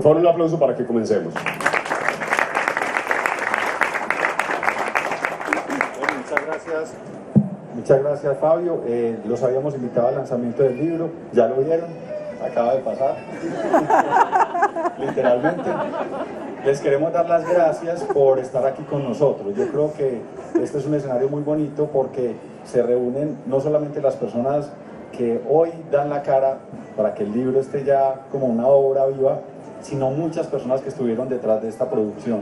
favor, un aplauso para que comencemos. Muchas gracias, Fabio. Los habíamos invitado al lanzamiento del libro, ya lo vieron, acaba de pasar, literalmente. Les queremos dar las gracias por estar aquí con nosotros. Yo creo que este es un escenario muy bonito porque se reúnen no solamente las personas que hoy dan la cara para que el libro esté ya como una obra viva, sino muchas personas que estuvieron detrás de esta producción.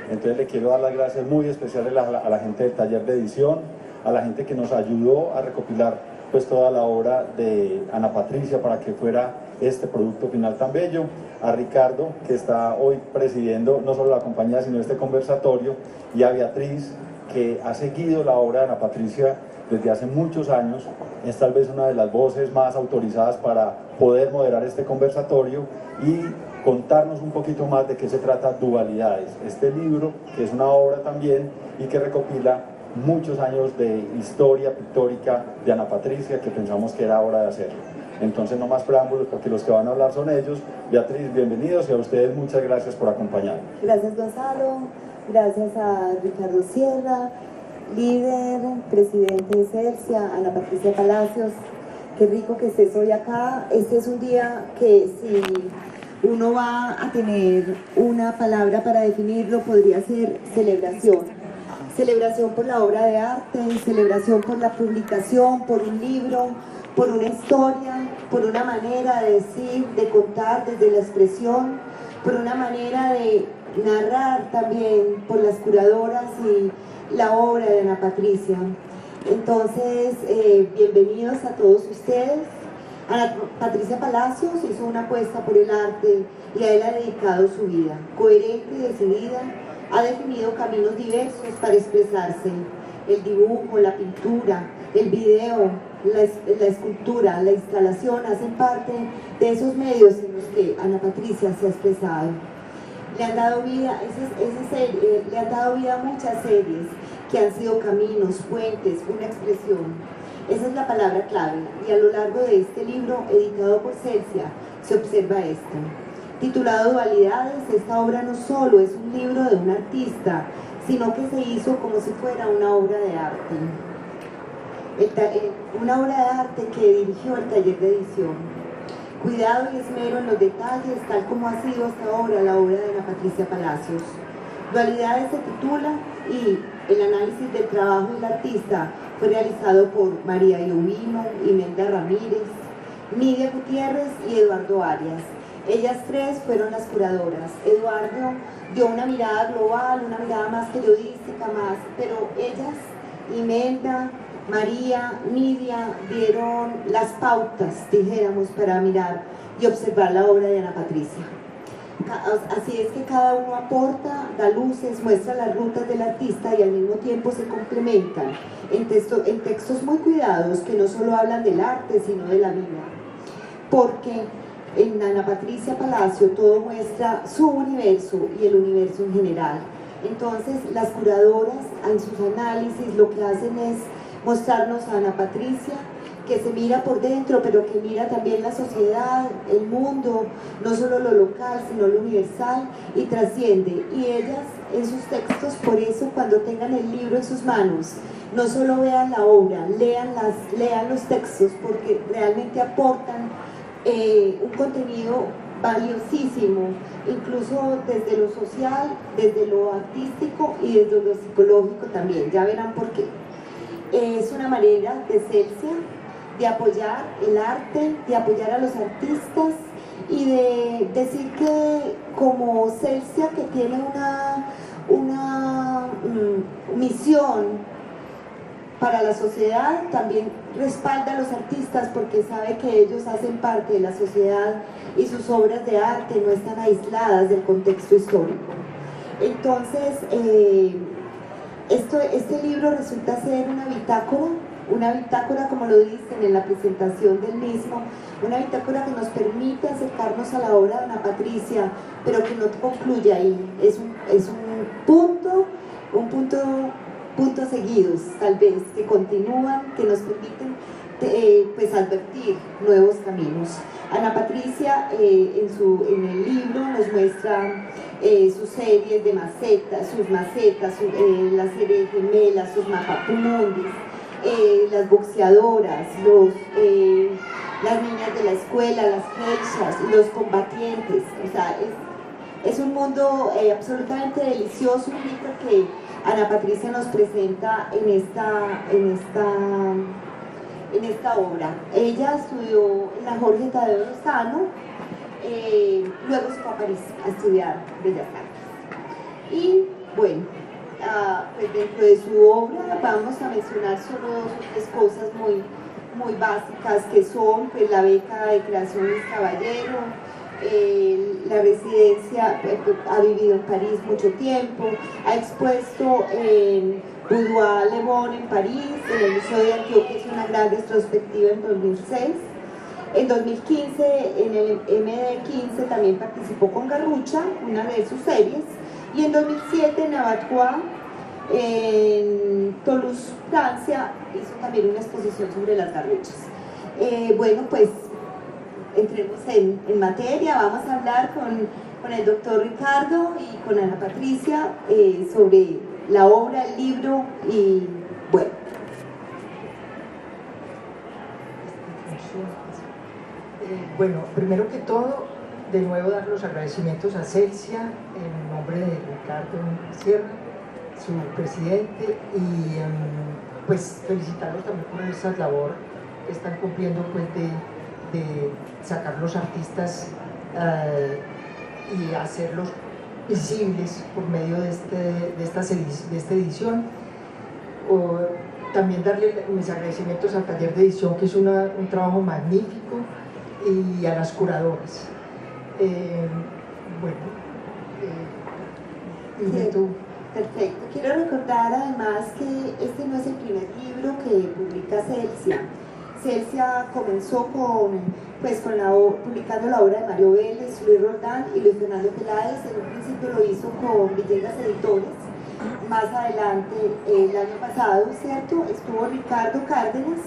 Entonces le quiero dar las gracias muy especiales a la gente del taller de edición, a la gente que nos ayudó a recopilar pues toda la obra de Ana Patricia para que fuera este producto final tan bello, a Ricardo, que está hoy presidiendo no solo la compañía sino este conversatorio, y a Beatriz, que ha seguido la obra de Ana Patricia desde hace muchos años. Es tal vez una de las voces más autorizadas para poder moderar este conversatorio y contarnos un poquito más de qué se trata Dualidades, este libro que es una obra también y que recopila muchos años de historia pictórica de Ana Patricia, que pensamos que era hora de hacerlo. Entonces, no más preámbulos, porque los que van a hablar son ellos. Beatriz, bienvenidos, y a ustedes muchas gracias por acompañarnos. Gracias, Gonzalo, gracias a Ricardo Sierra, líder, presidente de Celsia, Ana Patricia Palacios. Qué rico que estés hoy acá. Este es un día que, si uno va a tener una palabra para definirlo, podría ser celebración. Celebración por la obra de arte, celebración por la publicación, por un libro, por una historia, por una manera de decir, de contar desde la expresión, por una manera de narrar también por las curadoras y la obra de Ana Patricia. Entonces, bienvenidos a todos ustedes. Ana Patricia Palacios hizo una apuesta por el arte y a él ha dedicado su vida, coherente y decidida. Ha definido caminos diversos para expresarse: el dibujo, la pintura, el video, la escultura, la instalación hacen parte de esos medios en los que Ana Patricia se ha expresado. Le han dado vida, le han dado vida a muchas series que han sido caminos, puentes, una expresión. Esa es la palabra clave, y a lo largo de este libro, editado por Celsia, se observa esto. Titulado Dualidades, esta obra no solo es un libro de un artista, sino que se hizo como si fuera una obra de arte. Una obra de arte que dirigió el taller de edición. Cuidado y esmero en los detalles, tal como ha sido hasta ahora la obra de Ana Patricia Palacios. Dualidades se titula, y el análisis del trabajo del artista fue realizado por María Iovino, Imelda Ramírez, Nidia Gutiérrez y Eduardo Arias. Ellas tres fueron las curadoras. Eduardo dio una mirada global, una mirada más periodística, pero ellas, Imelda, María, Nidia, dieron las pautas, dijéramos, para mirar y observar la obra de Ana Patricia. Así es que cada uno aporta, da luces, muestra las rutas del artista y al mismo tiempo se complementan en textos muy cuidados que no solo hablan del arte, sino de la vida. Porque en Ana Patricia Palacio todo muestra su universo y el universo en general. Entonces las curadoras en sus análisis lo que hacen es mostrarnos a Ana Patricia, que se mira por dentro, pero que mira también la sociedad, el mundo, no solo lo local, sino lo universal, y trasciende. Y ellas en sus textos, por eso cuando tengan el libro en sus manos, no solo vean la obra, lean los textos, porque realmente aportan un contenido valiosísimo, incluso desde lo social, desde lo artístico y desde lo psicológico también. Ya verán por qué. Es una manera de Celsia de apoyar el arte, de apoyar a los artistas y de decir que como Celsia, que tiene una misión para la sociedad, también respalda a los artistas porque sabe que ellos hacen parte de la sociedad y sus obras de arte no están aisladas del contexto histórico. Entonces, este libro resulta ser una bitácora como lo dicen en la presentación del mismo, una bitácora que nos permite acercarnos a la obra de Ana Patricia, pero que no concluye ahí, es un puntos seguidos, tal vez, que continúan, que nos permiten pues advertir nuevos caminos. Ana Patricia en el libro nos muestra sus series de macetas, la serie de gemelas, sus mapapumundis, las boxeadoras, las niñas de la escuela, las geishas, los combatientes. O sea, es un mundo absolutamente delicioso, un libro que Ana Patricia nos presenta en esta obra. Ella estudió en la Jorge Tadeo Lozano, luego se fue a París a estudiar Bellas Artes. Y bueno, pues dentro de su obra vamos a mencionar solo dos o tres cosas muy básicas, que son pues, la beca de creación Luis Caballero, la residencia, ha vivido en París mucho tiempo, ha expuesto en Boudoir Le Bon en París, en el Museo de Antioquia, hizo una gran retrospectiva en 2006. En 2015, en el MD15 también participó con Garrucha, una de sus series, y en 2007 en Abattoir, en Toulouse, Francia, hizo también una exposición sobre las garruchas. Bueno, pues entremos en materia, vamos a hablar con el doctor Ricardo y con Ana Patricia sobre la obra, el libro y bueno. Bueno, primero que todo, de nuevo dar los agradecimientos a Celsia en nombre de Ricardo Sierra, su presidente, y pues felicitarlos también por esa labor que están cumpliendo pues de sacar los artistas y hacerlos visibles por medio de esta edición. También darle mis agradecimientos al taller de edición, que es un trabajo magnífico, y a las curadoras. Perfecto. Quiero recordar además que este no es el primer libro que publica Celsia. Celsia comenzó publicando la obra de Mario Vélez, Luis Roldán y Luis Fernando Peláez. En un principio lo hizo con Villegas Editores. Más adelante, el año pasado, ¿cierto?, estuvo Ricardo Cárdenas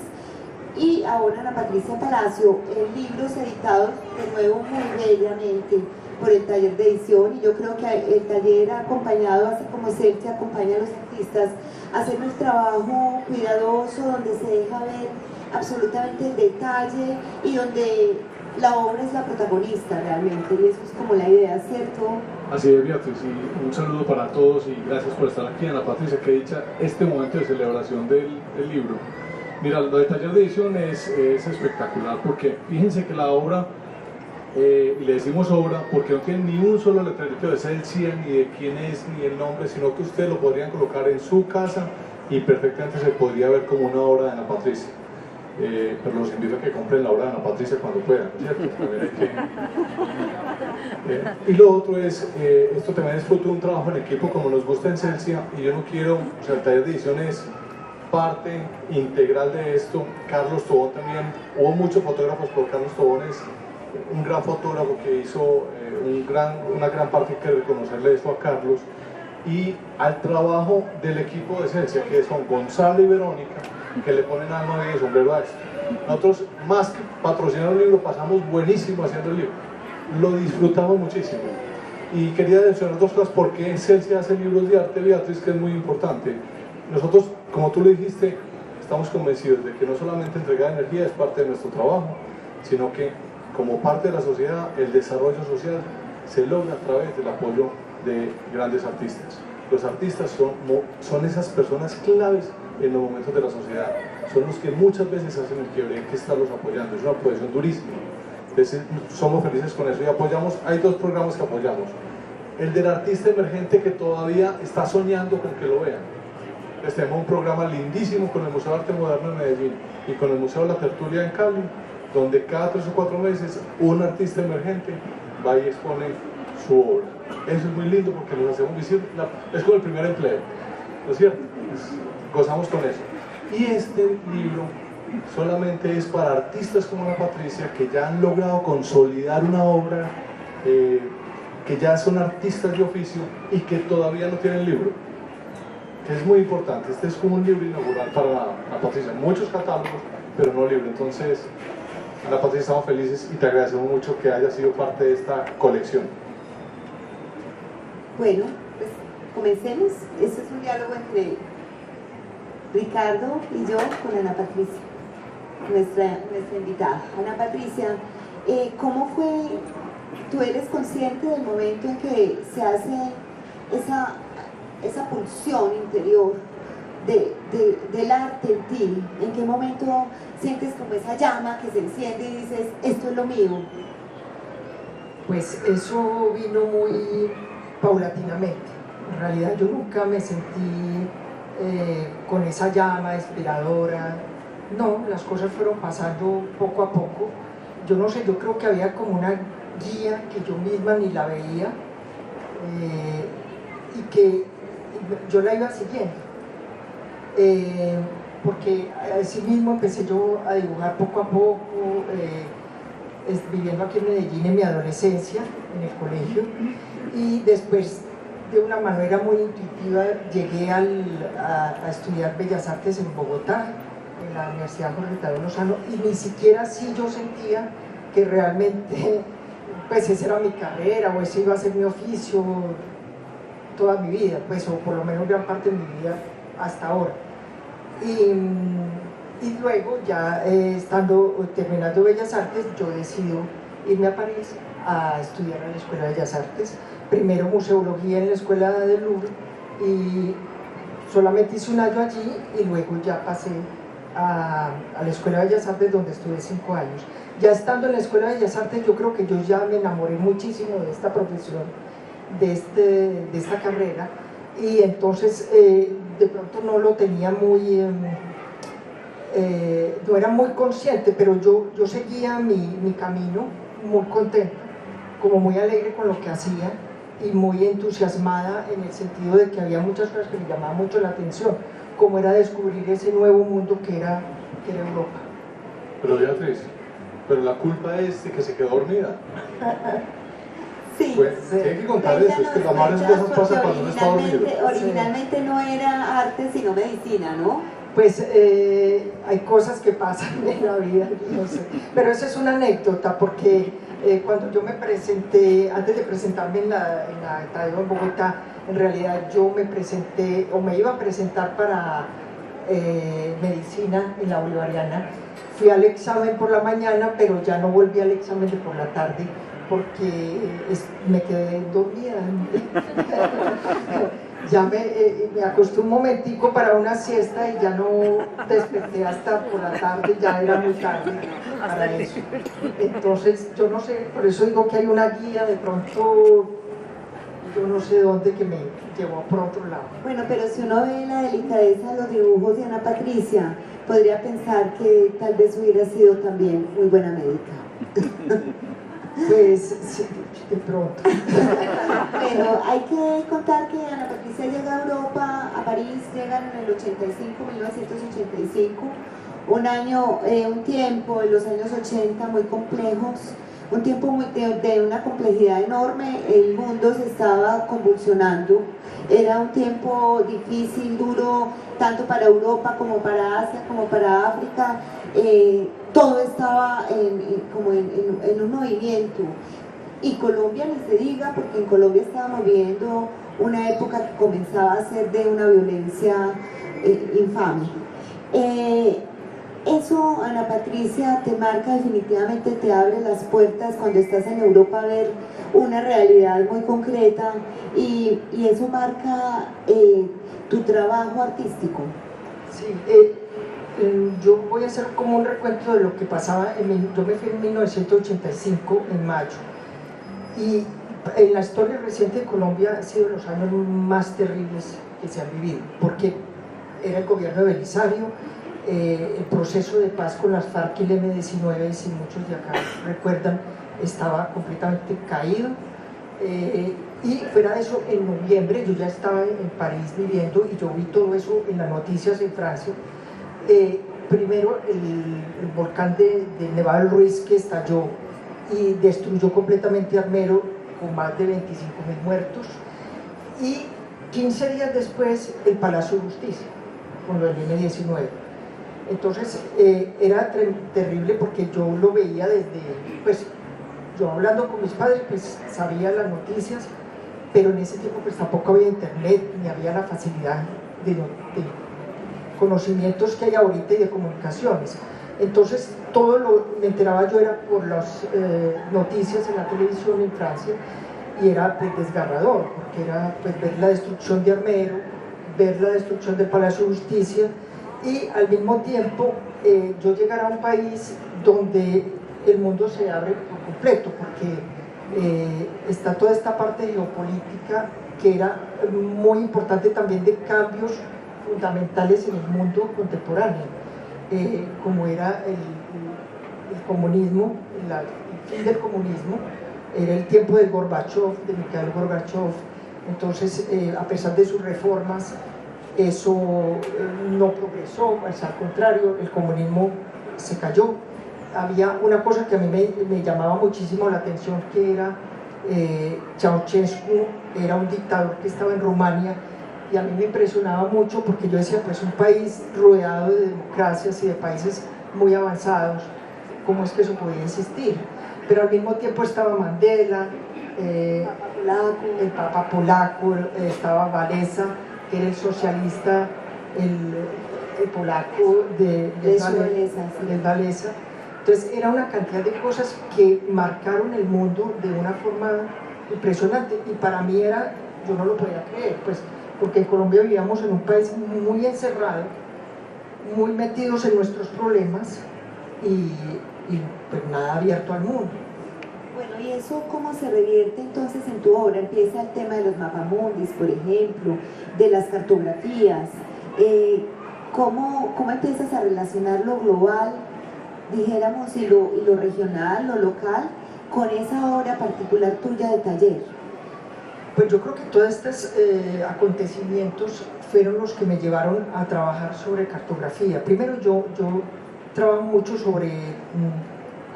y ahora Ana Patricia Palacio, en libros editados de nuevo muy bellamente por el taller de edición. Y yo creo que el taller ha acompañado, así como Celsia acompaña a los artistas, a hacer un trabajo cuidadoso donde se deja ver absolutamente el detalle y donde la obra es la protagonista realmente, y eso es como la idea, ¿cierto? Así es, Beatriz, y un saludo para todos y gracias por estar aquí. Ana Patricia, que dicha este momento de celebración del libro. Mira, lo de taller de edición es espectacular, porque fíjense que la obra, le decimos obra porque no tiene ni un solo letrerito de Celsia, ni de quién es, ni el nombre, sino que ustedes lo podrían colocar en su casa y perfectamente se podría ver como una obra de Ana Patricia. Pero los invito a que compren la obra de Ana Patricia cuando puedan, ¿cierto? También hay que, y lo otro es, esto también es fruto de un trabajo en equipo como nos gusta en Celsia, y yo no quiero, o sea, el taller de edición es parte integral de esto. Carlos Tobón también, hubo muchos fotógrafos, pero Carlos Tobón es un gran fotógrafo que hizo una gran parte, hay que reconocerle esto a Carlos, y al trabajo del equipo de Celsia, que son Gonzalo y Verónica, que le ponen alma y sombrero a esto. Nosotros, más que patrocinar un libro, pasamos buenísimo haciendo el libro, lo disfrutamos muchísimo. Y quería mencionar dos cosas: por qué Celsia hace libros de arte, Beatriz, que es muy importante. Nosotros, como tú lo dijiste, estamos convencidos de que no solamente entregar energía es parte de nuestro trabajo, sino que como parte de la sociedad, el desarrollo social se logra a través del apoyo de grandes artistas. Los artistas son esas personas claves en los momentos de la sociedad, son los que muchas veces hacen el quiebre, hay que estarlos apoyando, es una apoyación durísima. Entonces somos felices con eso y apoyamos. Hay dos programas que apoyamos: el del artista emergente que todavía está soñando con que lo vean. Entonces tenemos un programa lindísimo con el Museo de Arte Moderno de Medellín y con el Museo de la Tertulia en Cali, donde cada 3 o 4 meses un artista emergente va y expone su obra. Eso es muy lindo porque nos hacemos visibles, es como el primer empleo, ¿no es cierto? Gozamos con eso. Y este libro solamente es para artistas como Ana Patricia, que ya han logrado consolidar una obra, que ya son artistas de oficio y que todavía no tienen libro. Es muy importante. Este es como un libro inaugural para Ana Patricia. Muchos catálogos, pero no libro. Entonces, Ana Patricia, estamos felices y te agradecemos mucho que hayas sido parte de esta colección. Bueno, pues comencemos. Este es un diálogo entre Ricardo y yo con Ana Patricia, nuestra invitada. Ana Patricia, ¿cómo fue? ¿Tú eres consciente del momento en que se hace esa pulsión interior del arte en ti? ¿En qué momento sientes como esa llama que se enciende y dices, esto es lo mío? Pues eso vino muy paulatinamente. En realidad yo nunca me sentí con esa llama inspiradora. No, las cosas fueron pasando poco a poco. Yo no sé, yo creo que había como una guía que yo misma ni la veía y que yo la iba siguiendo. Porque así mismo empecé yo a dibujar poco a poco, viviendo aquí en Medellín en mi adolescencia, en el colegio, y después de una manera muy intuitiva llegué a estudiar Bellas Artes en Bogotá, en la Universidad Jorge Tadeo Lozano, y ni siquiera así yo sentía que realmente pues esa era mi carrera o ese iba a ser mi oficio toda mi vida, pues, o por lo menos gran parte de mi vida hasta ahora. Y luego ya terminando Bellas Artes, yo decido irme a París a estudiar en la Escuela de Bellas Artes, primero museología en la Escuela del Louvre, y solamente hice un año allí y luego ya pasé a la Escuela de Bellas Artes, donde estuve 5 años. Ya estando en la Escuela de Bellas Artes, yo creo que yo ya me enamoré muchísimo de esta profesión, de esta carrera, y entonces de pronto no lo tenía muy, no era muy consciente, pero yo seguía mi camino muy contenta, como muy alegre con lo que hacía y muy entusiasmada en el sentido de que había muchas cosas que me llamaban mucho la atención, como era descubrir ese nuevo mundo que era Europa. Pero Beatriz, pero la culpa es de que se quedó dormida. Sí, Pues, sí. Hay que contar eso, es que las malas cosas pasan cuando uno está dormido. Originalmente no era arte, sino medicina, ¿no? Pues hay cosas que pasan en la vida, no sé. Pero esa es una anécdota, porque cuando yo me presenté, antes de presentarme en la Tadeo en Bogotá, en realidad yo me presenté, o me iba a presentar para medicina en la Bolivariana. Fui al examen por la mañana, pero ya no volví al examen de por la tarde, porque me quedé dormida. Ya me acosté un momentico para una siesta y ya no desperté hasta por la tarde, ya era muy tarde para eso. Entonces, yo no sé, por eso digo que hay una guía de pronto, yo no sé dónde, que me llevó por otro lado. Bueno, pero si uno ve la delicadeza de los dibujos de Ana Patricia, podría pensar que tal vez hubiera sido también muy buena médica. Pues sí, de pronto. Pero hay que contar que Ana Patricia llega a Europa, a París, llegan en el 1985, un tiempo en los años 80 muy complejos, un tiempo de una complejidad enorme. El mundo se estaba convulsionando, era un tiempo difícil, duro, tanto para Europa como para Asia, como para África. Todo estaba en un movimiento, y Colombia ni se diga, porque en Colombia estábamos viviendo una época que comenzaba a ser de una violencia infame. Eso, Ana Patricia, te marca definitivamente, te abre las puertas cuando estás en Europa a ver una realidad muy concreta, y eso marca tu trabajo artístico. Sí, yo voy a hacer como un recuento de lo que pasaba. Yo me fui en 1985, en mayo, y en la historia reciente de Colombia han sido los años más terribles que se han vivido, porque era el gobierno de Belisario, el proceso de paz con las FARC y el M-19, si muchos de acá recuerdan, estaba completamente caído. Y fuera de eso, en noviembre yo ya estaba en París viviendo, y yo vi todo eso en las noticias en Francia. Primero el volcán de Nevado del Ruiz, que estalló y destruyó completamente Armero, con más de 25.000 muertos, y 15 días después el Palacio de Justicia con lo del M-19. Entonces era terrible porque yo lo veía desde, pues yo hablando con mis padres, pues sabía las noticias, pero en ese tiempo pues tampoco había internet, ni había la facilidad de conocimientos que hay ahorita y de comunicaciones. Entonces me enteraba yo era por las noticias en la televisión en Francia, y era pues desgarrador, porque era pues, ver la destrucción de Armero, ver la destrucción del Palacio de Justicia, y al mismo tiempo yo llegar a un país donde el mundo se abre por completo, porque está toda esta parte geopolítica que era muy importante también, de cambios fundamentales en el mundo contemporáneo, como era el comunismo, el fin del comunismo, era el tiempo de Gorbachev, de Mikhail Gorbachev. Entonces, a pesar de sus reformas, eso no progresó, pues, al contrario, el comunismo se cayó. Había una cosa que a mí me llamaba muchísimo la atención, que era Ceausescu, era un dictador que estaba en Rumania, y a mí me impresionaba mucho porque yo decía, pues un país rodeado de democracias y de países muy avanzados, ¿cómo es que eso podía existir? Pero al mismo tiempo estaba Mandela, el Papa polaco, estaba Walesa, que era el socialista, el polaco de Walesa. Entonces era una cantidad de cosas que marcaron el mundo de una forma impresionante, y para mí era, yo no lo podía creer, pues, porque en Colombia vivíamos en un país muy encerrado, muy metidos en nuestros problemas, y pues nada abierto al mundo. Bueno, ¿y eso cómo se revierte entonces en tu obra? Empieza el tema de los mapamundis, por ejemplo, de las cartografías. ¿Cómo empiezas a relacionar lo global, dijéramos, y lo regional, lo local, con esa obra particular tuya de taller? Pues yo creo que todos estos acontecimientos fueron los que me llevaron a trabajar sobre cartografía. Primero yo trabajo mucho sobre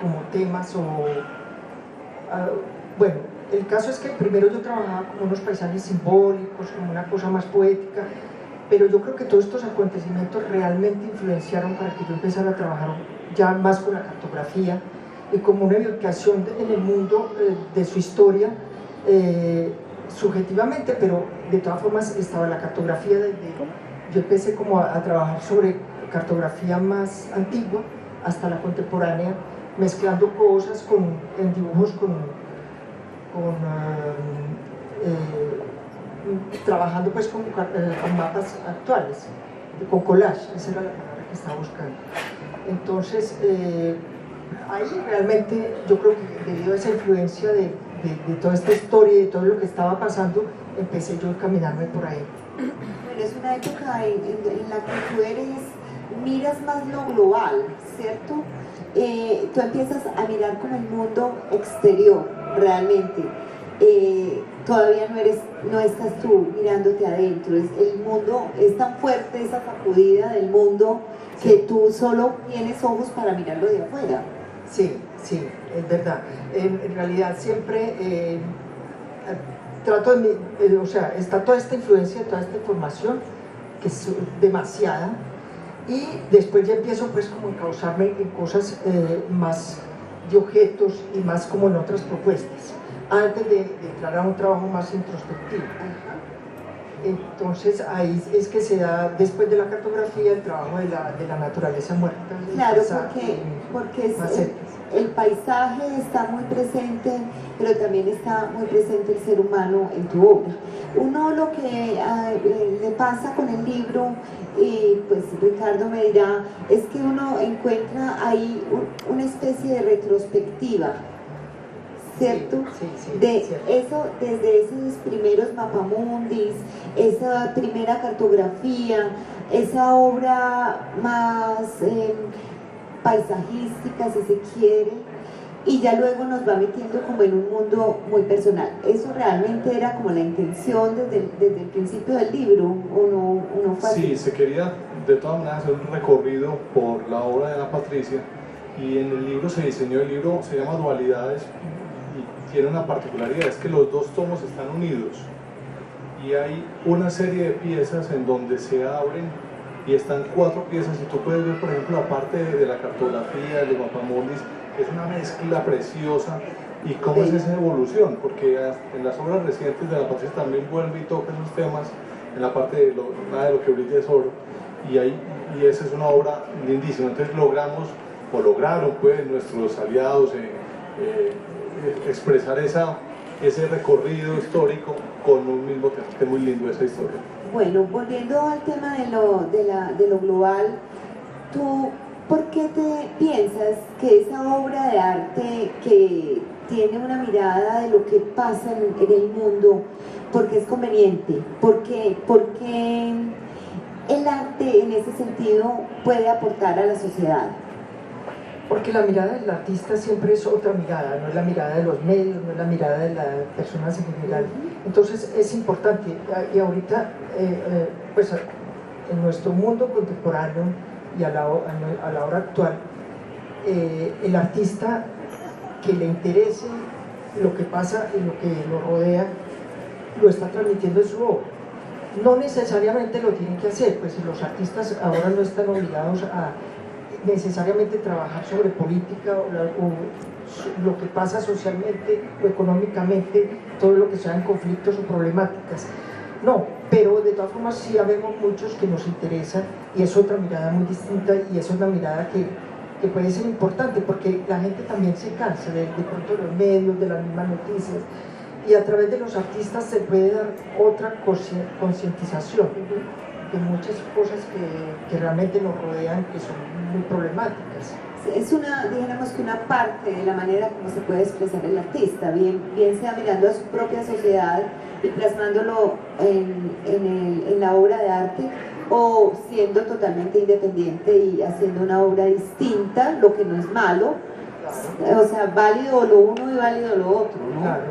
como temas bueno, el caso es que primero yo trabajaba como unos paisajes simbólicos, como una cosa más poética, pero yo creo que todos estos acontecimientos realmente influenciaron para que yo empezara a trabajar ya más con la cartografía y como una educación en el mundo de su historia, subjetivamente, pero de todas formas estaba la cartografía yo empecé como a trabajar sobre cartografía más antigua hasta la contemporánea, mezclando cosas en dibujos trabajando pues con mapas actuales, con collage, esa era la palabra que estaba buscando. Entonces, ahí realmente yo creo que debido a esa influencia de toda esta historia y de todo lo que estaba pasando, empecé yo a caminarme por ahí. Bueno, es una época en la que tú miras más lo global, ¿cierto? Tú empiezas a mirar como el mundo exterior, realmente. Todavía no estás tú mirándote adentro, el mundo es tan fuerte, esa sacudida del mundo, que tú solo tienes ojos para mirarlo de afuera. Sí, sí, es verdad. En realidad siempre trato o sea, está toda esta influencia, toda esta información, que es demasiada, y después ya empiezo pues como a encauzarme en cosas más de objetos y más como en otras propuestas, antes de entrar a un trabajo más introspectivo. Entonces ahí es que se da, después de la cartografía, el trabajo de la naturaleza muerta. Claro, porque el paisaje está muy presente, pero también está muy presente el ser humano en tu obra. Uno lo que le pasa con el libro, y pues Ricardo me dirá, es que uno encuentra ahí una especie de retrospectiva, ¿cierto? Sí, de cierto. eso, desde esos primeros mapamundis, esa primera cartografía, esa obra más paisajística, si se quiere, y ya luego nos va metiendo como en un mundo muy personal. ¿Eso realmente era como la intención desde el principio del libro, o no fue así? Sí, se quería de todas maneras hacer un recorrido por la obra de Ana Patricia, y en el libro se diseñó, el libro se llama Dualidades, y tiene una particularidad, es que los dos tomos están unidos, y hay una serie de piezas en donde se abren y están 4 piezas y tú puedes ver, por ejemplo, la parte de la cartografía, de los mapamundis, que es una mezcla preciosa, y cómo es esa evolución, porque en las obras recientes de la Patricia también vuelve y toca esos temas en la parte de nada de lo que brilla es oro, y esa es una obra lindísima. Entonces lograron pues nuestros aliados expresar ese recorrido histórico con un mismo tema, que es muy lindo esa historia. Bueno, volviendo al tema de lo global, ¿tú por qué te piensas que esa obra de arte que tiene una mirada de lo que pasa en el mundo, porque es conveniente? Porque el arte en ese sentido puede aportar a la sociedad. Porque la mirada del artista siempre es otra mirada, no es la mirada de los medios, no es la mirada de las personas en general. Entonces es importante, y ahorita, pues en nuestro mundo contemporáneo y a la hora actual, el artista que le interese lo que pasa y lo que lo rodea, lo está transmitiendo en su obra. No necesariamente lo tienen que hacer, pues los artistas ahora no están obligados a necesariamente trabajar sobre política o lo que pasa socialmente o económicamente, todo lo que sean conflictos o problemáticas. No, pero de todas formas sí habemos muchos que nos interesan y es otra mirada muy distinta y es una mirada que puede ser importante porque la gente también se cansa de pronto de los medios, de las mismas noticias, y a través de los artistas se puede dar otra concientización de muchas cosas que realmente nos rodean, que son muy problemáticas. Es digamos que una parte de la manera como se puede expresar el artista, bien sea mirando a su propia sociedad y plasmándolo en la obra de arte, o siendo totalmente independiente y haciendo una obra distinta, lo que no es malo, o sea, válido lo uno y válido lo otro, ¿no? Claro,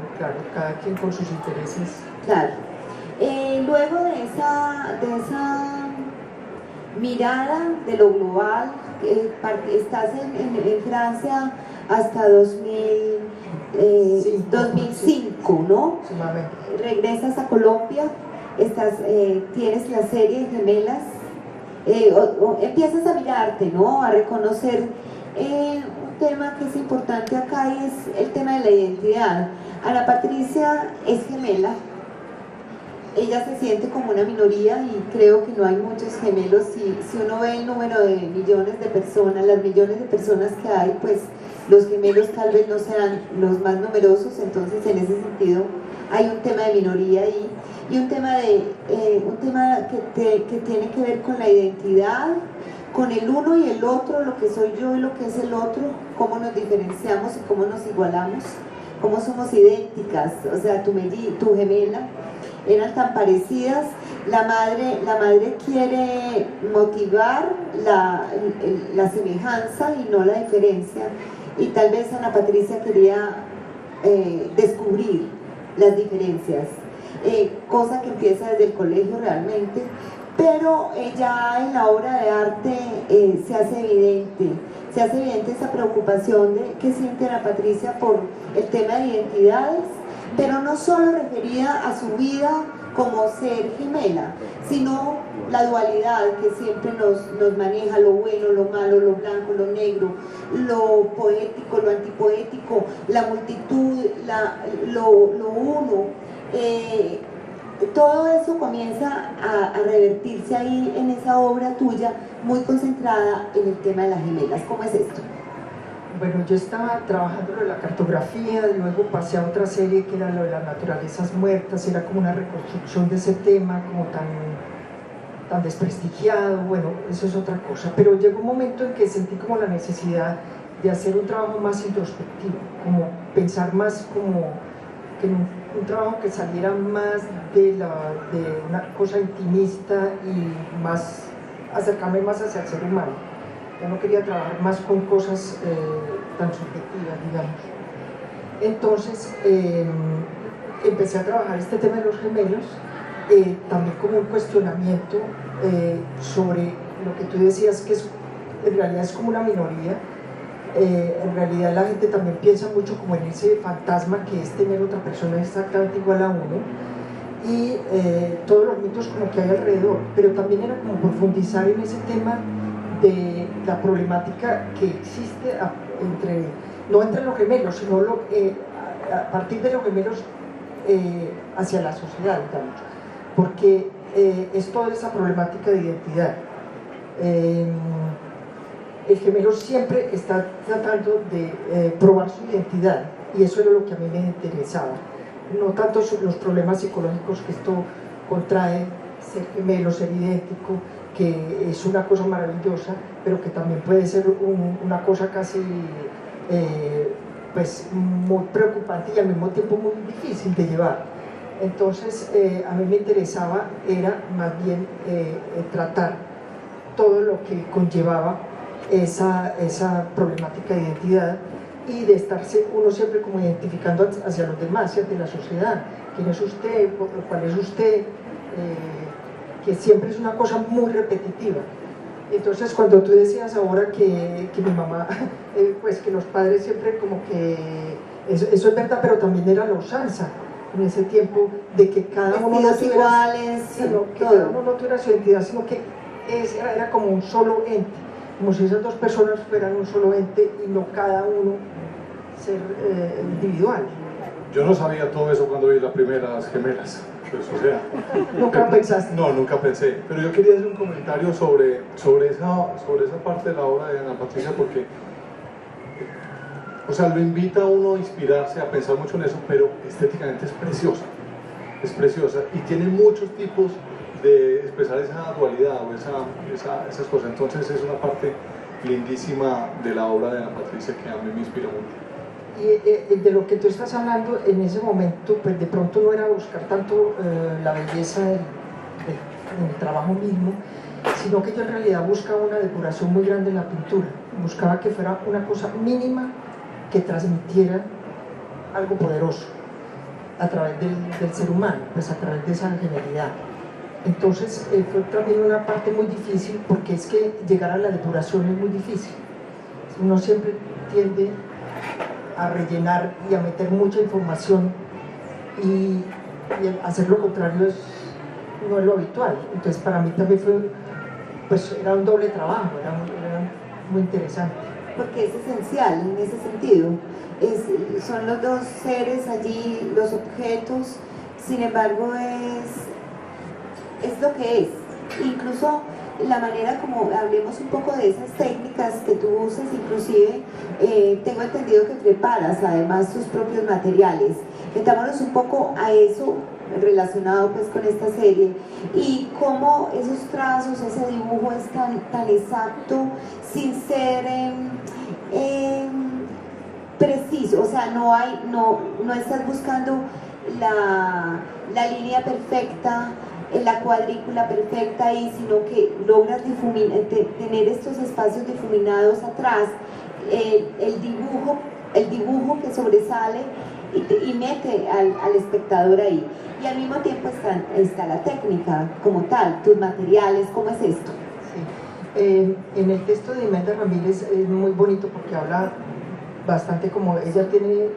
cada quien con sus intereses. Claro. Luego de esa mirada de lo global, estás en Francia hasta 2005, ¿no? Regresas a Colombia, tienes la serie Gemelas, empiezas a mirarte, ¿no? A reconocer un tema que es importante acá, y es el tema de la identidad. Ana Patricia es gemela. Ella se siente como una minoría y creo que no hay muchos gemelos. Si uno ve el número de millones de personas, las millones de personas que hay, pues los gemelos tal vez no sean los más numerosos. Entonces en ese sentido hay un tema de minoría ahí y un tema que tiene que ver con la identidad, con el uno y el otro, lo que soy yo y lo que es el otro, cómo nos diferenciamos y cómo nos igualamos, cómo somos idénticas. O sea, tu gemela eran tan parecidas. La madre quiere motivar la semejanza y no la diferencia, y tal vez Ana Patricia quería descubrir las diferencias, cosa que empieza desde el colegio realmente, pero ya en la obra de arte se hace evidente esa preocupación que siente Ana Patricia por el tema de identidades, pero no solo referida a su vida como ser gemela, sino la dualidad que siempre nos maneja, lo bueno, lo malo, lo blanco, lo negro, lo poético, lo antipoético, la multitud, lo uno. Todo eso comienza a revertirse ahí en esa obra tuya, muy concentrada en el tema de las gemelas. ¿Cómo es esto? Bueno, yo estaba trabajando lo de la cartografía, luego pasé a otra serie que era lo de las naturalezas muertas, era como una reconstrucción de ese tema como tan desprestigiado. Bueno, eso es otra cosa, pero llegó un momento en que sentí como la necesidad de hacer un trabajo más introspectivo, como pensar más como que un trabajo que saliera más de una cosa intimista y acercarme más hacia el ser humano. Yo no quería trabajar más con cosas tan subjetivas, digamos. Entonces empecé a trabajar este tema de los gemelos, también como un cuestionamiento sobre lo que tú decías, que en realidad es como una minoría. En realidad la gente también piensa mucho como en ese fantasma que es tener otra persona exactamente igual a uno, y todos los mitos como que hay alrededor, pero también era como profundizar en ese tema de la problemática que existe no entre los gemelos, sino a partir de los gemelos hacia la sociedad, digamos, porque es toda esa problemática de identidad. El gemelo siempre está tratando de probar su identidad, y eso era lo que a mí me interesaba, no tanto los problemas psicológicos que esto contrae, ser gemelo, ser idéntico, que es una cosa maravillosa, pero que también puede ser una cosa casi pues muy preocupante y al mismo tiempo muy difícil de llevar. Entonces a mí me interesaba era más bien tratar todo lo que conllevaba esa problemática de identidad y de estarse uno siempre como identificando hacia los demás, hacia la sociedad. ¿Quién es usted? ¿Cuál es usted? Que siempre es una cosa muy repetitiva. Entonces cuando tú decías ahora que mi mamá, pues que los padres siempre como que, eso es verdad, pero también era la usanza en ese tiempo de que cada uno no tuviera, iguales, que cada uno no tuviera su identidad, sino que era como un solo ente, como si esas dos personas fueran un solo ente y no cada uno ser individual. Yo no sabía todo eso cuando vi las primeras gemelas. Pues, o sea, ¿Nunca pensaste? No, nunca pensé. Pero yo quería hacer un comentario sobre esa parte de la obra de Ana Patricia, porque, o sea, lo invita a uno a inspirarse, a pensar mucho en eso, pero estéticamente es preciosa y tiene muchos tipos de expresar esa dualidad o esas cosas. Entonces es una parte lindísima de la obra de Ana Patricia que a mí me inspira mucho. Y de lo que tú estás hablando en ese momento, pues de pronto no era buscar tanto la belleza del trabajo mismo, sino que yo en realidad buscaba una depuración muy grande en la pintura. Buscaba que fuera una cosa mínima que transmitiera algo poderoso a través del ser humano, pues a través de esa genialidad. Entonces fue también una parte muy difícil, porque es que llegar a la depuración es muy difícil. Uno siempre tiende a rellenar y a meter mucha información, y hacer lo contrario no es lo habitual. Entonces para mí también era un doble trabajo, era muy interesante. Porque es esencial en ese sentido. Son los dos seres allí, los objetos, sin embargo es lo que es. Incluso la manera como hablemos un poco de esas técnicas que tú usas, inclusive tengo entendido que preparas además tus propios materiales. Metámonos un poco a eso relacionado pues con esta serie, y cómo esos trazos, ese dibujo es tan exacto sin ser preciso, o sea, no estás buscando la línea perfecta, la cuadrícula perfecta ahí, sino que logras tener estos espacios difuminados atrás, el dibujo que sobresale y mete al espectador ahí, y al mismo tiempo está la técnica como tal, tus materiales. ¿Cómo es esto? Sí. En el texto de Imelda Ramírez es muy bonito porque habla bastante, como ella tiene,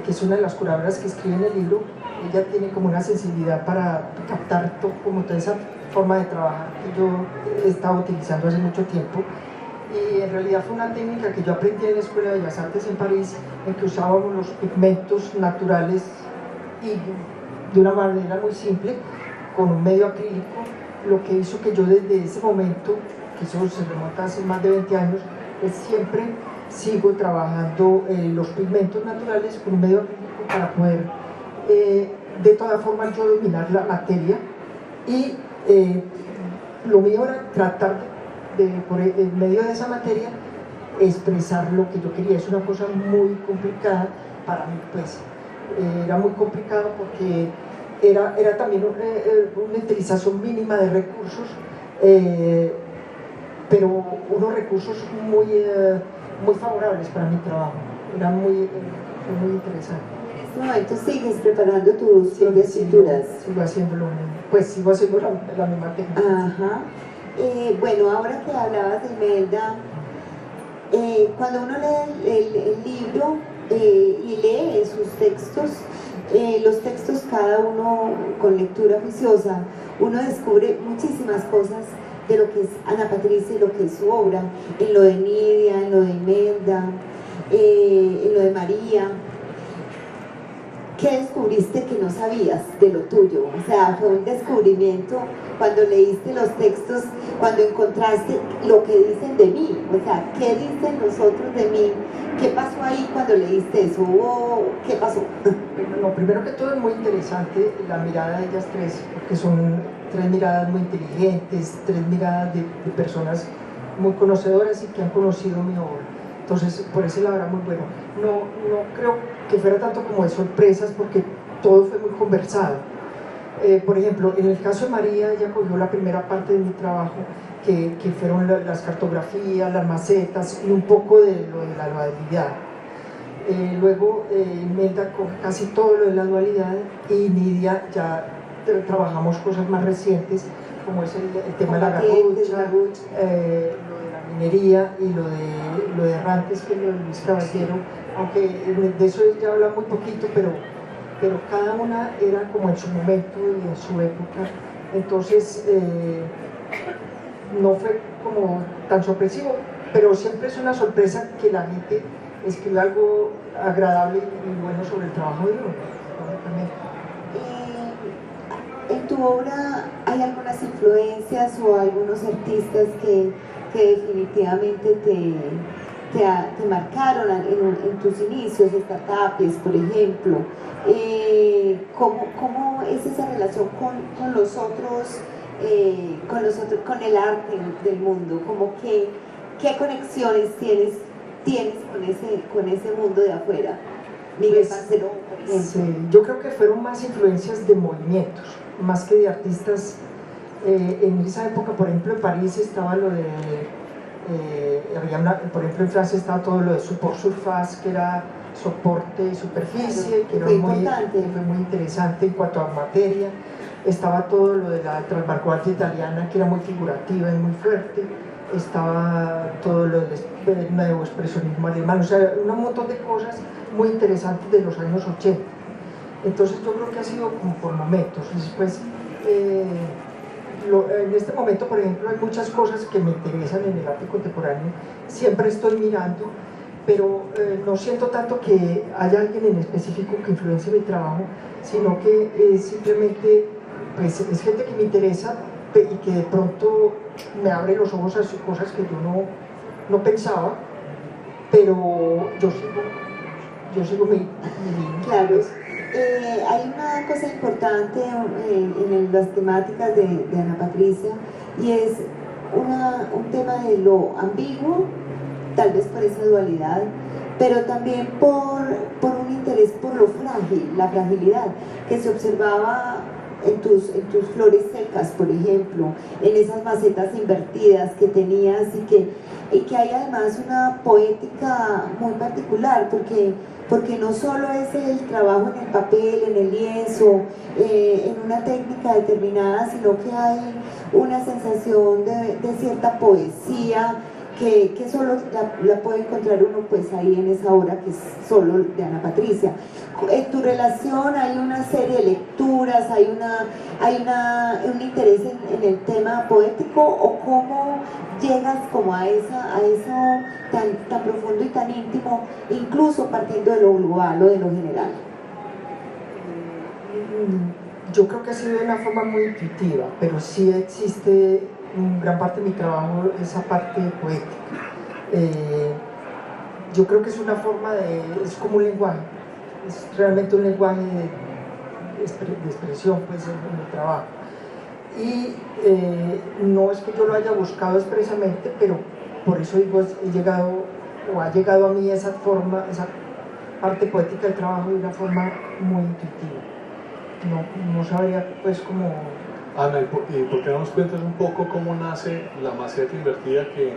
que es una de las curadoras que escribe en el libro, ella tiene como una sensibilidad para captar como toda esa forma de trabajar que yo he estado utilizando hace mucho tiempo. Y en realidad fue una técnica que yo aprendí en la Escuela de Bellas Artes en París, en que usábamos los pigmentos naturales y de una manera muy simple, con un medio acrílico, lo que hizo que yo desde ese momento, que eso se remonta hace más de 20 años, pues siempre sigo trabajando los pigmentos naturales con un medio acrílico para poder de todas formas yo dominar la materia, y lo mío era tratar por en medio de esa materia expresar lo que yo quería. Es una cosa muy complicada para mí, pues era muy complicado porque era también una utilización mínima de recursos, pero unos recursos muy favorables para mi trabajo. Era muy interesante. En este momento sigues preparando tus propias pinturas. Sigo haciendo lo mismo, pues sigo haciendo la misma técnica. Ajá. Bueno, ahora que hablabas de Imelda, cuando uno lee el libro y lee sus textos, Los textos, cada uno con lectura juiciosa, uno descubre muchísimas cosas de lo que es Ana Patricia y lo que es su obra, en lo de Nidia, en lo de Imelda, en lo de María. ¿Qué descubriste que no sabías de lo tuyo? O sea, fue un descubrimiento cuando leíste los textos, cuando encontraste lo que dicen de mí, o sea, ¿qué dicen los otros de mí? ¿Qué pasó ahí cuando leíste eso? ¿Qué pasó? Bueno, primero que todo es muy interesante la mirada de ellas tres, porque son tres miradas muy inteligentes, tres miradas de personas muy conocedoras y que han conocido mi obra. Entonces, por ese lado era muy bueno. No creo que fuera tanto como de sorpresas, porque todo fue muy conversado. Por ejemplo, en el caso de María, ella cogió la primera parte de mi trabajo, que fueron las cartografías, las macetas y un poco de lo de la dualidad. Luego Imelda coge casi todo lo de la dualidad, y Nidia ya trabajamos cosas más recientes, como es el tema de la garrucha, lo de la minería y lo de errantes, que es lo de Luis Caballero, aunque de eso ya habla muy poquito, pero cada una era como en su momento y en su época. Entonces no fue como tan sorpresivo, pero siempre es una sorpresa que la gente escribe algo agradable y bueno sobre el trabajo de uno, En tu obra hay algunas influencias o algunos artistas que definitivamente te marcaron en tus inicios, esta Tapies, por ejemplo. ¿Cómo es esa relación con los otros, con el arte del mundo? ¿Qué conexiones tienes con ese mundo de afuera? Miguel Barceló, por ejemplo. Sí, yo creo que fueron más influencias de movimientos, más que de artistas. En esa época, por ejemplo, en París estaba lo de, por ejemplo, en Francia estaba todo lo de support surface, que era soporte y superficie, que era fue muy interesante en cuanto a materia. Estaba todo lo de la transbarcuarte italiana, que era muy figurativa y muy fuerte. Estaba todo lo del nuevo expresionismo alemán, o sea, un montón de cosas muy interesantes de los años 80. Entonces yo creo que ha sido como por momentos. Después, en este momento, por ejemplo, hay muchas cosas que me interesan en el arte contemporáneo, siempre estoy mirando, pero no siento tanto que haya alguien en específico que influencie mi trabajo, sino que simplemente pues, es gente que me interesa y que de pronto me abre los ojos a cosas que yo no pensaba, pero yo sigo mi línea. Claro. Hay una cosa importante en las temáticas de Ana Patricia, y es un tema de lo ambiguo, tal vez por esa dualidad, pero también por un interés por lo frágil, la fragilidad que se observaba en tus flores secas, por ejemplo, en esas macetas invertidas que tenías, y que hay además una poética muy particular, porque no solo es el trabajo en el papel, en el lienzo, en una técnica determinada, sino que hay una sensación de cierta poesía que solo la puede encontrar uno pues ahí en esa obra que es solo de Ana Patricia. En tu relación hay una serie de lecturas, hay un interés en el tema poético, o cómo llegas como a eso tan profundo y tan íntimo, incluso partiendo de lo global o de lo general. Yo creo que ha sido de una forma muy intuitiva, pero sí existe en gran parte de mi trabajo esa parte poética. Yo creo que es una forma es como un lenguaje, es realmente un lenguaje de expresión pues, en mi trabajo. Y no es que yo lo haya buscado expresamente, pero por eso digo, ha llegado a mí esa forma, esa parte poética del trabajo de una forma muy intuitiva. No sabría pues cómo... Ana, ¿y por qué no nos cuentas un poco cómo nace la maceta invertida? Que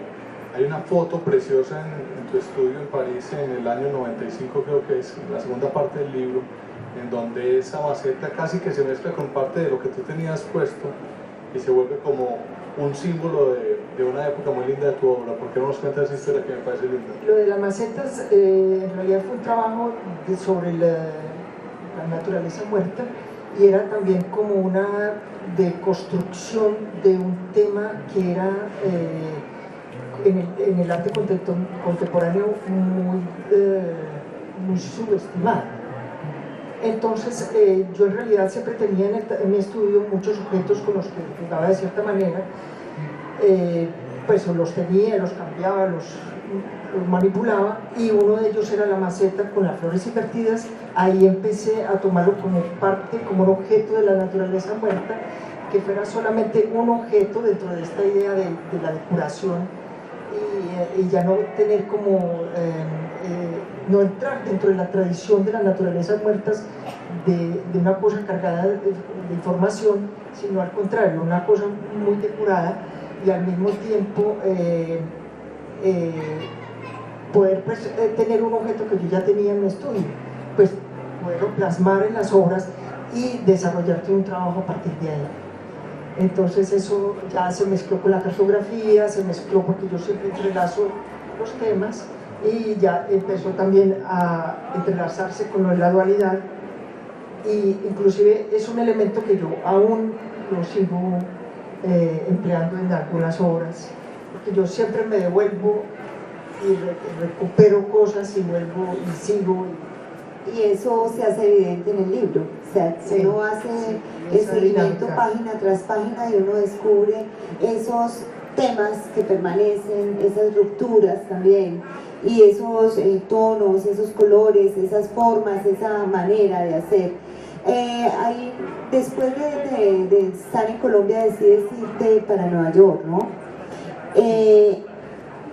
hay una foto preciosa en tu estudio en París en el año 95, creo que es la segunda parte del libro, en donde esa maceta casi que se mezcla con parte de lo que tú tenías puesto y se vuelve como un símbolo de una época muy linda de tu obra. ¿Por qué no nos cuentas esa historia que me parece linda? Lo de las macetas en realidad fue un trabajo sobre la naturaleza muerta, y era también como una deconstrucción de un tema que era en el arte contemporáneo muy subestimado. Entonces yo en realidad siempre tenía en mi estudio muchos objetos con los que jugaba de cierta manera, pues los tenía, los cambiaba, los manipulaba, y uno de ellos era la maceta con las flores invertidas. Ahí empecé a tomarlo como parte, como un objeto de la naturaleza muerta, que fuera solamente un objeto dentro de esta idea de la depuración, y ya no tener como, no entrar dentro de la tradición de las naturalezas muertas de una cosa cargada de información, sino al contrario, una cosa muy depurada, y al mismo tiempo poder pues, tener un objeto que yo ya tenía en mi estudio, pues poderlo plasmar en las obras y desarrollarte un trabajo a partir de ahí. Entonces eso ya se mezcló con la cartografía, se mezcló porque yo siempre entrelazo los temas, y ya empezó también a entrelazarse con la dualidad, y inclusive es un elemento que yo aún lo sigo empleando en algunas obras, porque yo siempre me devuelvo y recupero cosas y vuelvo y sigo. Y eso se hace evidente en el libro, o sea, Sí, uno hace sí, el seguimiento dinámica, página tras página, y uno descubre esos temas que permanecen, esas rupturas también, y esos tonos, esos colores, esas formas, esa manera de hacer. Ahí, después de estar en Colombia, decides irte para Nueva York, ¿no?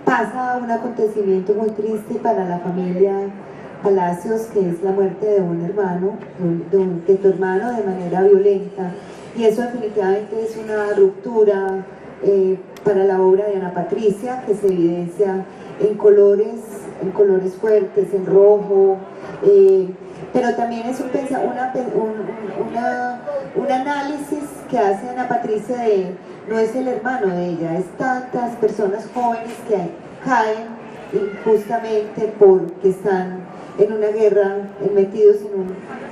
Pasa un acontecimiento muy triste para la familia Palacios, que es la muerte de un hermano, de tu hermano, de manera violenta, y eso definitivamente es una ruptura para la obra de Ana Patricia, que se evidencia en colores fuertes, en rojo, pero también es un análisis que hace Ana Patricia de, no es el hermano de ella, es tantas personas jóvenes que caen justamente porque están en una guerra, metidos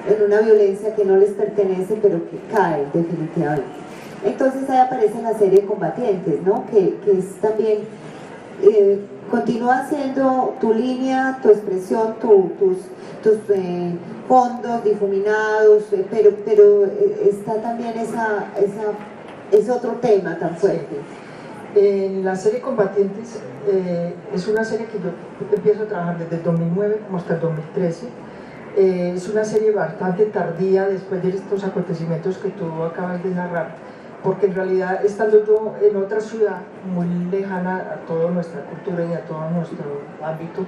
en una violencia que no les pertenece, pero que cae definitivamente. Entonces ahí aparece la serie Combatientes, ¿no? Que es también, continúa siendo tu línea, tu expresión, tus fondos difuminados, pero está también ese otro tema tan fuerte. En la serie Combatientes es una serie que yo empiezo a trabajar desde el 2009 como hasta el 2013. Es una serie bastante tardía después de estos acontecimientos que tú acabas de narrar, porque en realidad, estando yo en otra ciudad muy lejana a toda nuestra cultura y a todo nuestro ámbito,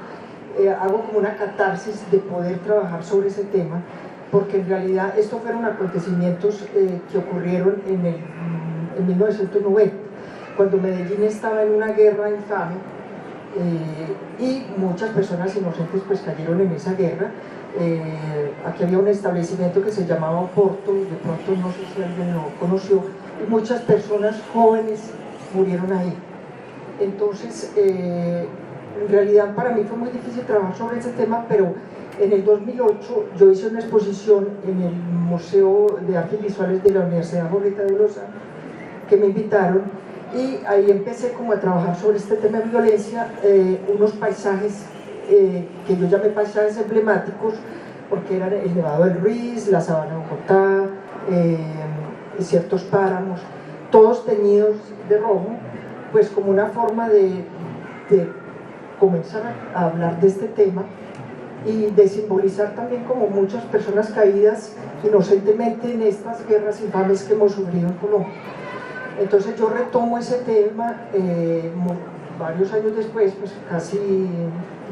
hago como una catarsis de poder trabajar sobre ese tema, porque en realidad estos fueron acontecimientos que ocurrieron en 1990, cuando Medellín estaba en una guerra infame, y muchas personas inocentes pues cayeron en esa guerra. Aquí había un establecimiento que se llamaba Oporto, de pronto no sé si alguien lo conoció, y muchas personas jóvenes murieron ahí. Entonces, en realidad para mí fue muy difícil trabajar sobre ese tema, pero en el 2008 yo hice una exposición en el Museo de Artes Visuales de la Universidad Jorge Tadeusz, que me invitaron, y ahí empecé como a trabajar sobre este tema de violencia, unos paisajes que yo llamé paisajes emblemáticos, porque eran el Nevado del Ruiz, la Sabana de Bogotá, ciertos páramos, todos teñidos de rojo, pues como una forma de comenzar a hablar de este tema y de simbolizar también como muchas personas caídas inocentemente en estas guerras infames que hemos sufrido en Colombia. Entonces yo retomo ese tema varios años después, pues casi,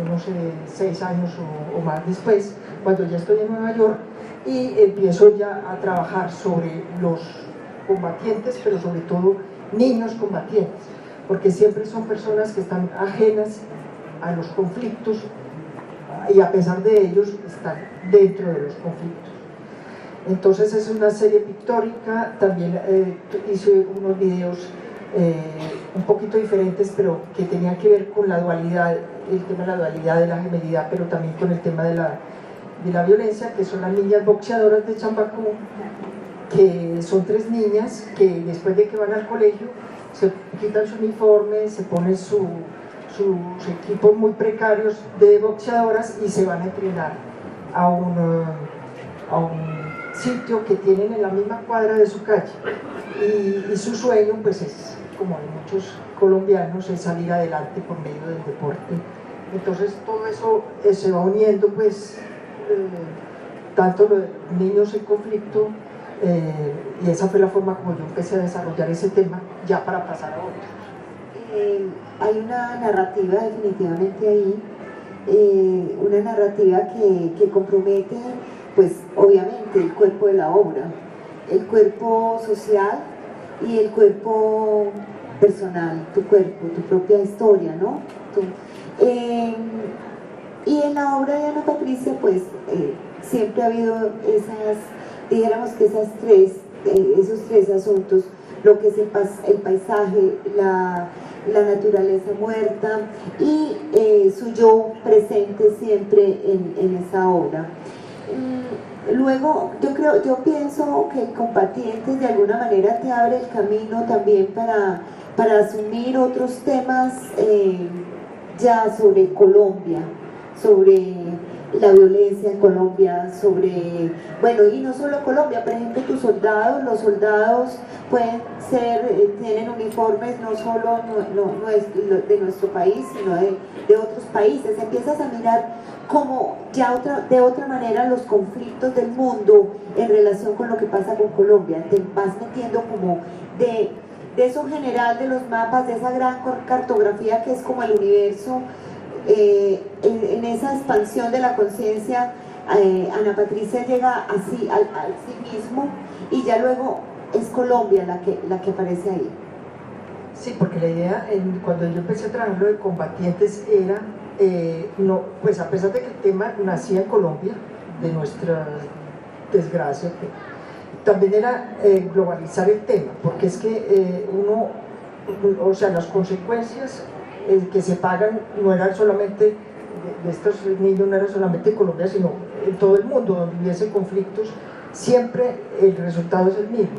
no sé, 6 años o más después, cuando ya estoy en Nueva York, y empiezo ya a trabajar sobre los combatientes, pero sobre todo niños combatientes, porque siempre son personas que están ajenas a los conflictos y a pesar de ellos están dentro de los conflictos. Entonces es una serie pictórica, también hice unos videos un poquito diferentes, pero que tenían que ver con la dualidad, el tema de la dualidad, de la gemelidad, pero también con el tema de de la violencia, que son las niñas boxeadoras de Chambacú, que son 3 niñas que después de que van al colegio se quitan su uniforme, se ponen sus equipos muy precarios de boxeadoras y se van a entrenar a un sitio que tienen en la misma cuadra de su calle. Y su sueño, pues es, como de muchos colombianos, es salir adelante por medio del deporte. Entonces todo eso se va uniendo, pues, tanto los niños en conflicto, y esa fue la forma como yo empecé a desarrollar ese tema, ya para pasar a otros. Hay una narrativa definitivamente ahí, una narrativa que compromete, pues obviamente, el cuerpo de la obra, el cuerpo social y el cuerpo personal, tu cuerpo, tu propia historia, ¿no? Y en la obra de Ana Patricia, pues siempre ha habido esas, dijéramos que esos tres asuntos, lo que es el paisaje, la naturaleza muerta y su yo presente siempre en esa obra. Luego, yo pienso que Combatientes de alguna manera te abre el camino también para asumir otros temas ya sobre Colombia, sobre la violencia en Colombia, sobre, bueno, y no solo Colombia, por ejemplo, los soldados pueden ser, tienen uniformes no solo de nuestro país, sino de otros países. Empiezas a mirar como ya de otra manera los conflictos del mundo en relación con lo que pasa con Colombia. Te vas metiendo como de eso general de los mapas, de esa gran cartografía que es como el universo. En esa expansión de la conciencia, Ana Patricia llega así al sí mismo, y ya luego es Colombia la que aparece ahí. Sí, porque la idea, cuando yo empecé a trabajar lo de Combatientes era, no, pues a pesar de que el tema nacía en Colombia, de nuestra desgracia, también era globalizar el tema, porque es que o sea, las consecuencias que se pagan no eran solamente de estos niños, no era solamente en Colombia, sino en todo el mundo donde hubiese conflictos, siempre el resultado es el mismo.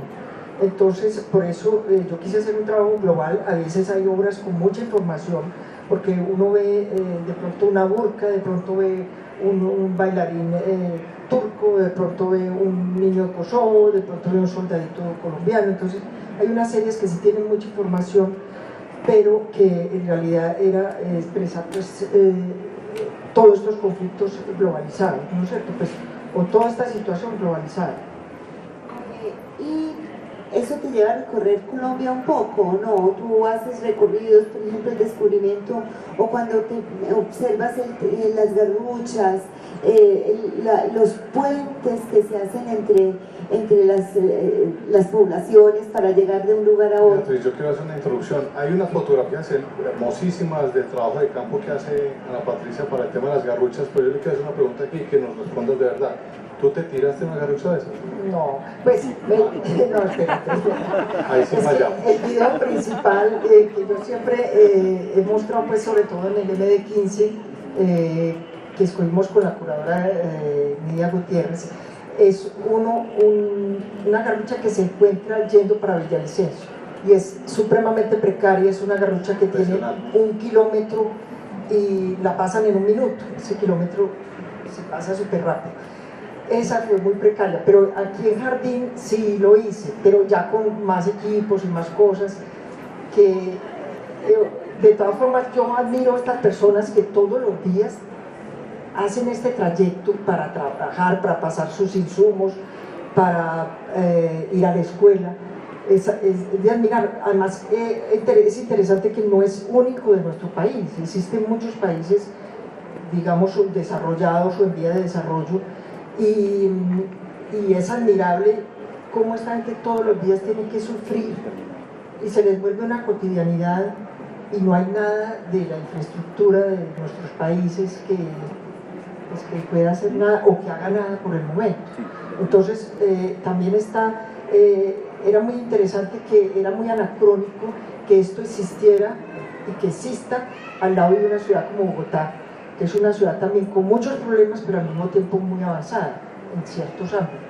Entonces, por eso yo quise hacer un trabajo global. A veces hay obras con mucha información, porque uno ve de pronto una burka, de pronto ve un bailarín turco, de pronto ve un niño de Kosovo, de pronto ve un soldadito colombiano. Entonces hay unas series que sí tienen mucha información, pero que en realidad era expresar, pues, todos estos conflictos globalizados, ¿no es cierto? Pues, o toda esta situación globalizada. Y eso te lleva a recorrer Colombia un poco, ¿no? Tú haces recorridos, por ejemplo, el descubrimiento, o cuando te observas las garruchas, los puentes que se hacen entre las poblaciones para llegar de un lugar a otro. Yo quiero hacer una introducción. Hay unas fotografías hermosísimas del trabajo de campo que hace Ana Patricia para el tema de las garruchas, pero yo le quiero hacer una pregunta aquí que nos respondas de verdad. ¿Tú te tiraste una garrucha de esas? No, pues, no, espérate. Ahí sí fallamos. El video principal que yo siempre he mostrado, pues sobre todo en el MD15, que escogimos con la curadora Nidia Gutiérrez, es una garrucha que se encuentra yendo para Villavicencio, y es supremamente precaria. Es una garrucha que tiene 1 kilómetro y la pasan en 1 minuto. Ese kilómetro se pasa súper rápido. Esa fue muy precaria, pero aquí en Jardín sí lo hice, pero ya con más equipos y más cosas, que de todas formas yo admiro a estas personas que todos los días hacen este trayecto para trabajar, para pasar sus insumos, para ir a la escuela. Es de admirar. Además, es interesante que no es único de nuestro país. Existen muchos países, digamos, subdesarrollados o en vía de desarrollo, y es admirable cómo esta gente todos los días tiene que sufrir y se les vuelve una cotidianidad, y no hay nada de la infraestructura de nuestros países que pueda hacer nada o que haga nada por el momento. Entonces también era muy interesante, que era muy anacrónico que esto existiera y que exista al lado de una ciudad como Bogotá, que es una ciudad también con muchos problemas, pero al mismo tiempo muy avanzada en ciertos ámbitos.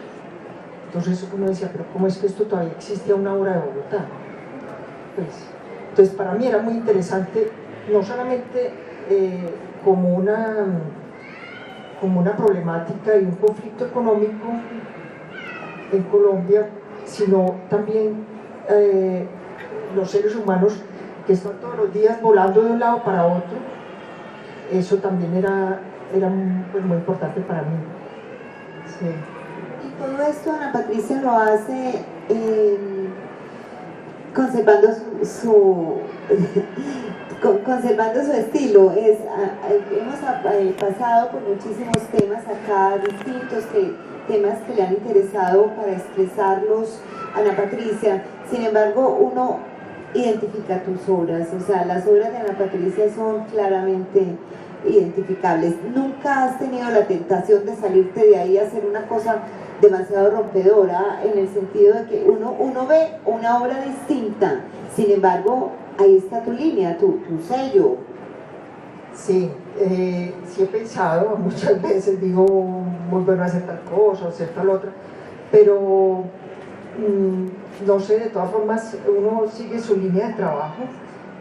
Entonces uno decía, pero ¿cómo es que esto todavía existe a una hora de Bogotá? Pues, entonces para mí era muy interesante, no solamente como una problemática y un conflicto económico en Colombia, sino también los seres humanos que están todos los días volando de un lado para otro. Eso también era pues, muy importante para mí. Sí. Y todo esto Ana Patricia lo hace conservando conservando su estilo. Hemos pasado por muchísimos temas acá, distintos temas que le han interesado para expresarlos a Ana Patricia. Sin embargo, uno identifica tus obras, o sea, las obras de Ana Patricia son claramente identificables. Nunca has tenido la tentación de salirte de ahí a hacer una cosa demasiado rompedora, en el sentido de que uno ve una obra distinta, sin embargo, ahí está tu línea, tu sello. Sí, sí he pensado, muchas veces digo, muy bueno hacer tal cosa, hacer tal otra, pero no sé, de todas formas uno sigue su línea de trabajo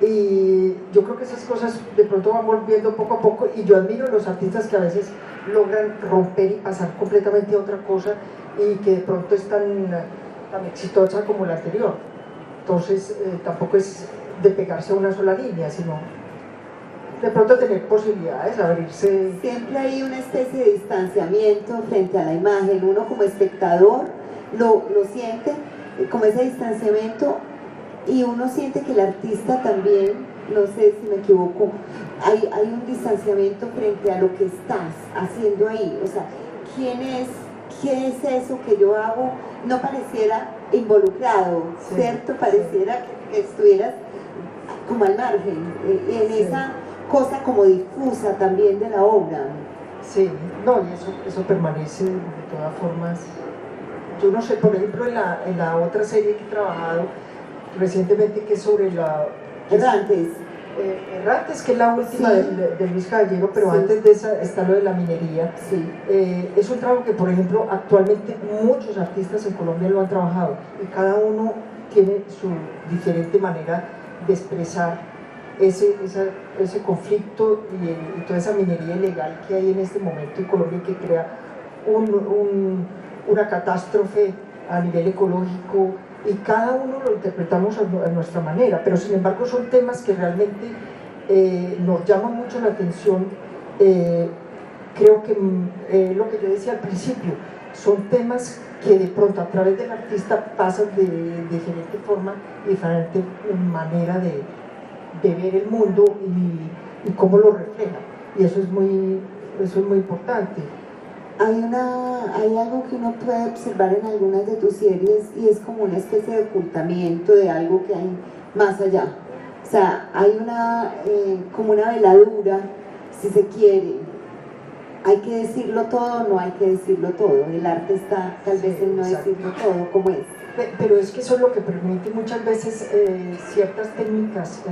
y yo creo que esas cosas de pronto van volviendo poco a poco, y yo admiro a los artistas que a veces logran romper y pasar completamente a otra cosa y que de pronto es tan exitosa como la anterior. Entonces tampoco es de pegarse a una sola línea, sino de pronto tener posibilidades, abrirse. Siempre hay una especie de distanciamiento frente a la imagen. Uno como espectador lo siente como ese distanciamiento, y uno siente que el artista también, no sé si me equivoco, hay un distanciamiento frente a lo que estás haciendo ahí. O sea, ¿qué es eso que yo hago? No pareciera involucrado, sí, ¿cierto? Pareciera que estuvieras como al margen, en esa cosa como difusa también de la obra. Sí, no, y eso permanece de todas formas. Yo no sé, por ejemplo, en la otra serie que he trabajado recientemente, que es sobre Errantes. Errantes, que es la última, sí, de Luis Caballero, pero sí, antes de esa está lo de la minería. Sí. Es un trabajo que, por ejemplo, actualmente muchos artistas en Colombia lo han trabajado, y cada uno tiene su diferente manera de expresar ese conflicto y toda esa minería ilegal que hay en este momento en Colombia, que crea una catástrofe a nivel ecológico, y cada uno lo interpretamos a nuestra manera, pero sin embargo son temas que realmente nos llaman mucho la atención. Creo que lo que yo decía al principio, son temas que de pronto a través del artista pasan de diferente forma y diferente manera de ver el mundo y cómo lo refleja, y eso es muy importante. Hay algo que uno puede observar en algunas de tus series, y es como una especie de ocultamiento de algo que hay más allá. O sea, hay como una veladura, si se quiere. Hay que decirlo todo, no hay que decirlo todo. El arte está tal vez en no decirlo todo, como es. Pero es que eso es lo que permite muchas veces ciertas técnicas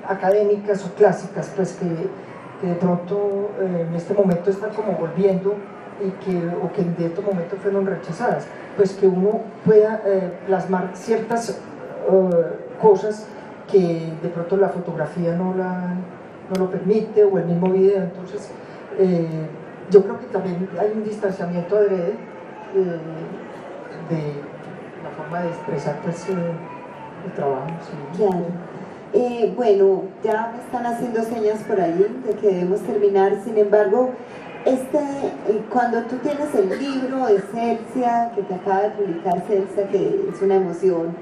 académicas o clásicas, pues que de pronto en este momento están como volviendo, o que en cierto momento fueron rechazadas, pues que uno pueda plasmar ciertas cosas que de pronto la fotografía no lo permite, o el mismo video. Entonces yo creo que también hay un distanciamiento adrede de la forma de expresar pues, el trabajo. Sí. Claro. Bueno, ya me están haciendo señas por allí de que debemos terminar. Sin embargo, cuando tú tienes el libro de Celsia, que te acaba de publicar Celsia, que es una emoción,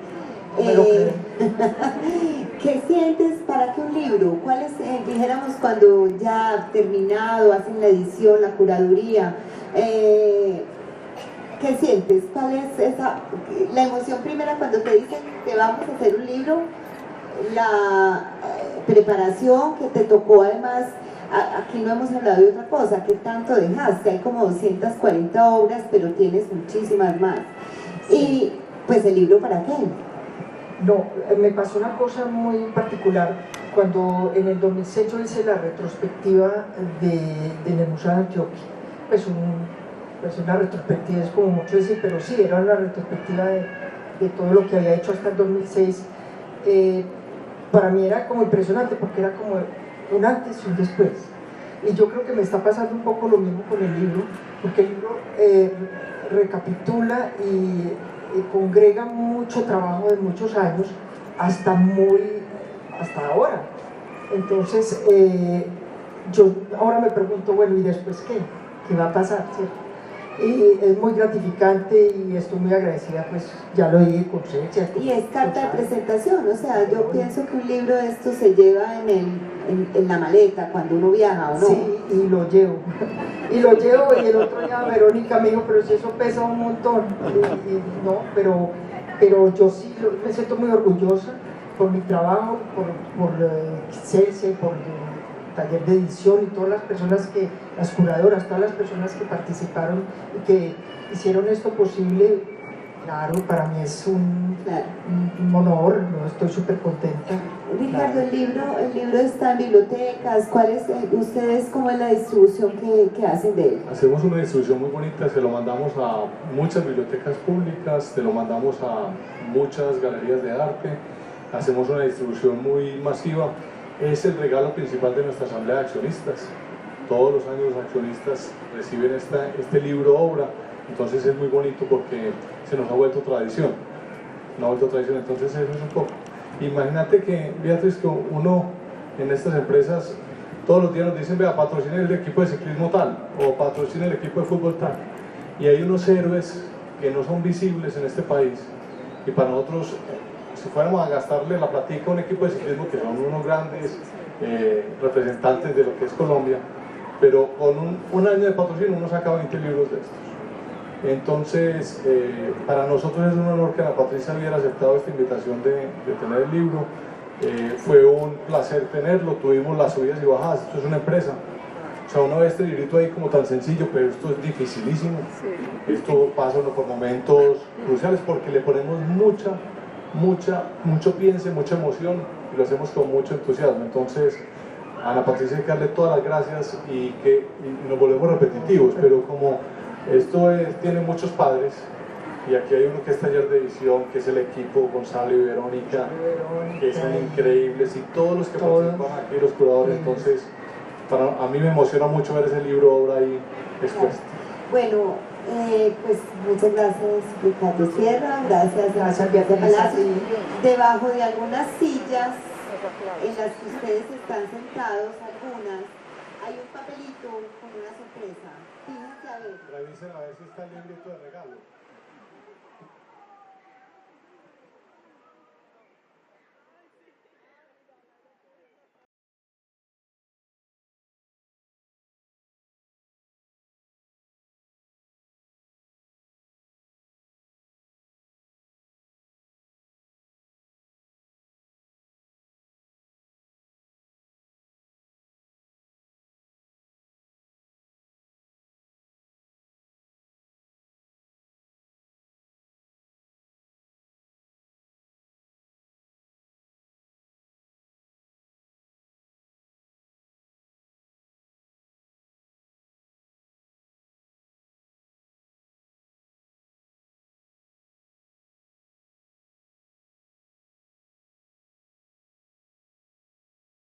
¿qué sientes para que un libro? ¿Cuál es, dijéramos, cuando ya terminado, hacen la edición, la curaduría, qué sientes? ¿Cuál es la emoción primera cuando te dicen que vamos a hacer un libro? La preparación que te tocó, además, aquí no hemos hablado de otra cosa, ¿qué tanto dejaste? Hay como 240 obras, pero tienes muchísimas más. Sí. Y pues el libro, ¿para qué? No, me pasó una cosa muy particular, cuando en el 2006 yo hice la retrospectiva del Museo de Antioquia, pues una retrospectiva es como mucho decir, pero sí, era una retrospectiva de todo lo que había hecho hasta el 2006. Para mí era como impresionante porque era como un antes y un después. Y yo creo que me está pasando un poco lo mismo con el libro, porque el libro recapitula y congrega mucho trabajo de muchos años hasta ahora. Entonces, yo ahora me pregunto, bueno, ¿y después qué? ¿Qué va a pasar? ¿Cierto? Y es muy gratificante y estoy muy agradecida, pues ya lo dije con Celsia. Y es carta de presentación, o sea, yo pienso que un libro de esto se lleva en la maleta cuando uno viaja, ¿o no? Sí, y lo llevo. Y el otro día Verónica me dijo, pero si eso pesa un montón. No, pero yo sí me siento muy orgullosa por mi trabajo, por Celsia, por el taller de edición y todas las personas las curadoras, todas las personas que participaron y que hicieron esto posible. Claro, para mí es un honor, ¿no? Estoy súper contenta. Ricardo, Claro. el libro está en bibliotecas. ¿Ustedes cómo es la distribución que hacen de él? Hacemos una distribución muy bonita, se lo mandamos a muchas bibliotecas públicas, se lo mandamos a muchas galerías de arte, hacemos una distribución muy masiva. Es el regalo principal de nuestra asamblea de accionistas. Todos los años los accionistas reciben este libro obra, entonces es muy bonito porque se nos ha vuelto tradición. Entonces eso es un poco. Imagínate que, Beatriz, que uno en estas empresas todos los días nos dicen, vea, patrocine el equipo de ciclismo tal, o patrocine el equipo de fútbol tal. Y hay unos héroes que no son visibles en este país, y para nosotros, si fuéramos a gastarle la platica a un equipo de ciclismo, que son unos grandes representantes de lo que es Colombia, pero con un año de patrocinio uno saca 20 libros de estos. Entonces, para nosotros es un honor que Ana Patricia hubiera aceptado esta invitación de tener el libro. Fue un placer tenerlo, tuvimos las subidas y bajadas, esto es una empresa. O sea, uno ve este librito ahí como tan sencillo, pero esto es dificilísimo. Esto pasa uno por momentos cruciales porque le ponemos mucho piense, mucha emoción y lo hacemos con mucho entusiasmo. Entonces, a Ana Patricia hay que darle todas las gracias y nos volvemos repetitivos, pero como esto tiene muchos padres, y aquí hay uno que es taller de edición, que es el equipo Gonzalo y Verónica, que son increíbles, y todos los que participan aquí, los curadores. Entonces, a mí me emociona mucho ver ese libro obra ahí expuesto. Bueno, pues muchas gracias, Ricardo Sierra, gracias a Beatriz Palacios. Debajo de algunas sillas en las que ustedes están sentados, algunas, hay un papelito con una sorpresa. Fíjense a ver. Revisen a ver si está el librito de regalo.